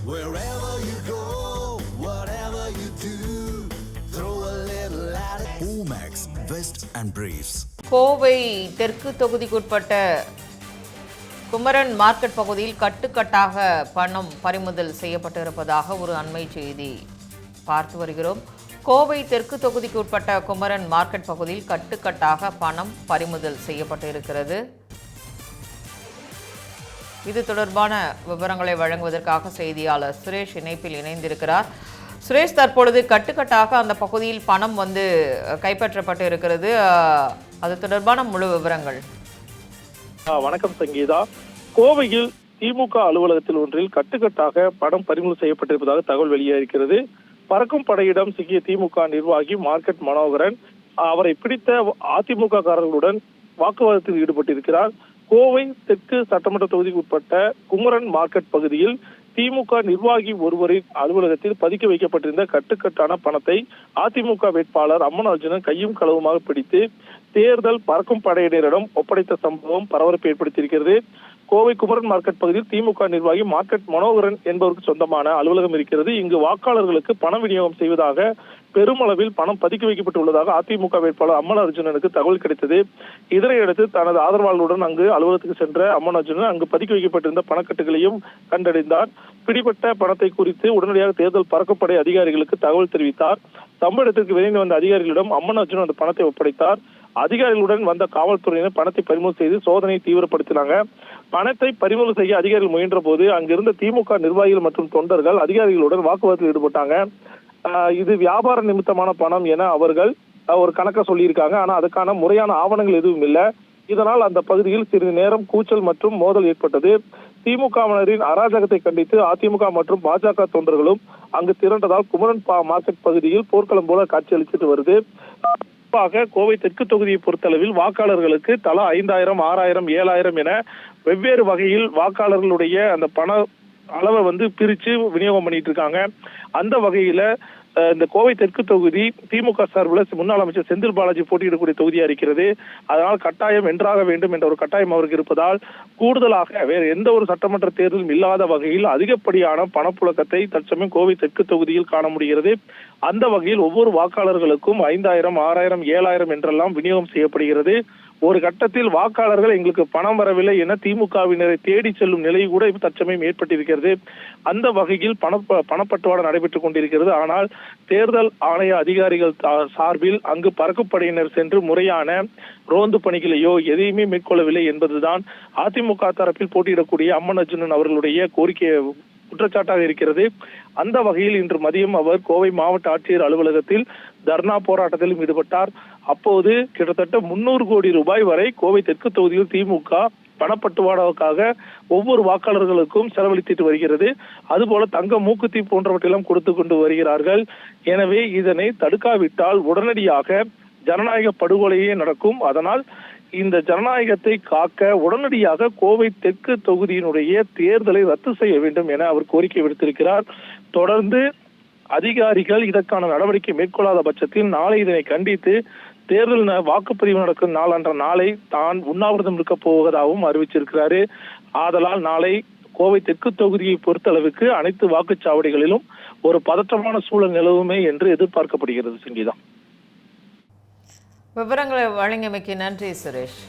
Wherever you go, whatever you do, throw a little at it. Omax, Vest and Briefs. Kovai தெற்கு தொகுதிக்குட்பட்ட Kumaran market பகுதியில் கட்டுக்கட்டாக பணம் பறிமுதல் செய்யப்பட்டிருப்பதாக ஒரு அண்மை செய்தி பார்த்து வருகிறோம். கோவை தெற்கு தொகுதிக்கு உட்பட்ட குமரன் மார்க்கெட் பகுதியில் கட்டுக்கட்டாக பணம் பறிமுதல் செய்யப்பட்டிருக்கிறது. இது தொடர்பான விவரங்களை வழங்குவதற்காக செய்தியாளர் சுரேஷ் இணைப்பில் இணைந்திருக்கிறார். சுரேஷ், தற்பொழுது கட்டுக்கட்டாக அந்த பகுதியில் பணம் கைப்பற்றப்பட்டு இருக்கிறது. அது தொடர்பான முழு விவரங்கள். வணக்கம் சங்கீதா. கோவையில் திமுக அலுவலகத்தில் ஒன்றில் கட்டுக்கட்டாக பணம் பறிமுதல் செய்யப்பட்டிருப்பதாக தகவல் வெளியாகிறது. பறக்கும் படையிடம் சிக்கிய திமுக நிர்வாகி மார்க்கெட் மனோகரன் அவரை பிடித்த அதிமுக காரர்களுடன் வாக்குவாதத்தில் ஈடுபட்டிருக்கிறார். கோவை தெற்கு சட்டமன்ற தொகுதிக்கு உட்பட்ட குமரன் மார்க்கெட் பகுதியில் திமுக நிர்வாகி ஒருவரின் அலுவலகத்தில் பதுக்கி வைக்கப்பட்டிருந்த கட்டுக்கட்டான பணத்தை அதிமுக வேட்பாளர் அம்மன் அர்ஜுனன் கையும் களவுமாக பிடித்து தேர்தல் பறக்கும் படையினரிடம் ஒப்படைத்த சம்பவம் பரபரப்பை ஏற்படுத்தியிருக்கிறது. கோவை குமரன் மார்க்கெட் பகுதியில் திமுக நிர்வாகி மார்க்கெட் மனோகரன் என்பவருக்கு சொந்தமான அலுவலகம் இருக்கிறது. இங்கு வாக்காளர்களுக்கு பண விநியோகம் செய்வதாக பெருமளவில் பணம் பதுக்கி வைக்கப்பட்டுள்ளதாக அதிமுக வேட்பாளர் அம்மன் அர்ஜுனனுக்கு தகவல் கிடைத்தது. இதனையடுத்து தனது ஆதரவாளர்களுடன் அங்கு அலுவலகத்துக்கு சென்ற அம்மன் அர்ஜுனன் அங்கு பதுக்கி வைக்கப்பட்டிருந்த பணக்கட்டுகளையும் கண்டறிந்தார். பிடிபட்ட பணத்தை குறித்து உடனடியாக தேர்தல் பறக்கப்படை அதிகாரிகளுக்கு தகவல் தெரிவித்தார். சம்பவ இடத்திற்கு விரைந்து வந்த அதிகாரிகளிடம் அம்மன் அர்ஜுனன் அந்த பணத்தை ஒப்படைத்தார். அதிகாரிகளுடன் வந்த காவல்துறையினர் பணத்தை பறிமுதல் செய்து சோதனையை தீவிரப்படுத்தினாங்க. பணத்தை பறிமுதல் செய்ய அதிகாரிகள் முயன்ற போது அங்கிருந்த திமுக நிர்வாகிகள் மற்றும் தொண்டர்கள் அதிகாரிகளுடன் வாக்குவாதத்தில் ஈடுபட்டாங்க. இது வியாபார நிமித்தமான பணம் என அவர்கள் ஒரு கணக்க சொல்லியிருக்காங்க. ஆனா அதுக்கான முறையான ஆவணங்கள் எதுவும் இல்லை. இதனால் அந்த பகுதியில் சிறிது நேரம் கூச்சல் மற்றும் மோதல் ஏற்பட்டது. திமுகவினரின் அராஜகத்தை கண்டித்து அதிமுக மற்றும் பாஜக தொண்டர்களும் அங்கு திரண்டதால் குமரன் மார்க்கெட் பகுதியில் போர்க்களம் போல காட்சியளித்துட்டு வருது. கோவை தெற்கு தொகுதியை பொறுத்தளவில் வாக்காளர்களுக்கு தலா 5000, 6000, 7000 என வெவ்வேறு வகையில் வாக்காளர்களுடைய அந்த பண அளவை பிரிச்சு விநியோகம் பண்ணிட்டு இருக்காங்க. அந்த வகையில இந்த கோவை தெற்கு தொகுதி திமுக சார்பில் முன்னாள் அமைச்சர் செந்தில் பாலாஜி போட்டியிடக்கூடிய தொகுதியா இருக்கிறது. அதனால் கட்டாயம் வென்றாக வேண்டும் என்ற ஒரு கட்டாயம் அவருக்கு இருப்பதால் கூடுதலாக வேறு எந்த ஒரு சட்டமன்ற தேர்தலும் இல்லாத வகையில் அதிகப்படியான பணப்புழக்கத்தை தற்சமயம் கோவை தெற்கு தொகுதியில் காண முடிகிறது. அந்த வகையில் ஒவ்வொரு வாக்காளர்களுக்கும் 5000, 6000, 7000 என்றெல்லாம் விநியோகம் செய்யப்படுகிறது. ஒரு கட்டத்தில் வாக்காளர்கள் எங்களுக்கு பணம் வரவில்லை என திமுகவினரை தேடி செல்லும் நிலை கூட தற்சமயம் ஏற்பட்டிருக்கிறது. அந்த வகையில் பணப்பட்டுவாடா நடைபெற்றுக் கொண்டிருக்கிறது. ஆனால் தேர்தல் ஆணைய அதிகாரிகள் சார்பில் அங்கு பறக்குப்படையினர் சென்று முறையான ரோந்து பணிகளையோ எதையுமே மேற்கொள்ளவில்லை என்பதுதான் அதிமுக தரப்பில் போட்டியிடக்கூடிய அம்மன் அர்ஜுனன் அவர்களுடைய கோரிக்கை குற்றச்சாட்டாக இருக்கிறது. அந்த வகையில் இன்று மதியம் அவர் கோவை மாவட்ட ஆட்சியர் அலுவலகத்தில் தர்ணா போராட்டத்திலும் ஈடுபட்டார். அப்போது கிட்டத்தட்ட 300 கோடி ரூபாய் வரை கோவை தெற்கு தொகுதியில் திமுக பணப்பட்டுவாடாவுக்காக ஒவ்வொரு வாக்காளர்களுக்கும் செலவழித்து வருகிறது. அதுபோல தங்க மூக்குத்தி போன்றவற்றையெல்லாம் கொடுத்து கொண்டு வருகிறார்கள். எனவே இதனை தடுக்காவிட்டால் உடனடியாக ஜனநாயக படுகொலையே நடக்கும். அதனால் இந்த ஜனநாயகத்தை காக்க உடனடியாக கோவை தெற்கு தொகுதியினுடைய தேர்தலை ரத்து செய்ய வேண்டும் என அவர் கோரிக்கை விடுத்திருக்கிறார். தொடர்ந்து அதிகாரிகள் இதற்கான நடவடிக்கை மேற்கொள்ளாத பட்சத்தில் நாளை இதனை கண்டித்து தேர்தல் வாக்குப்பதிவு நடக்கும் நாளன்ற நாளை தான் உண்ணாவிரதம் இருக்க போவதாகவும் அறிவிச்சிருக்கிறாரு. ஆதலால் நாளை கோவை தெற்கு தொகுதியை பொறுத்தளவுக்கு அனைத்து வாக்குச்சாவடிகளிலும் ஒரு பதற்றமான சூழல் நிலவுமே என்று எதிர்பார்க்கப்படுகிறது. சங்கீதா, விவரங்களை வழங்கியமைக்கு நன்றி சுரேஷ்.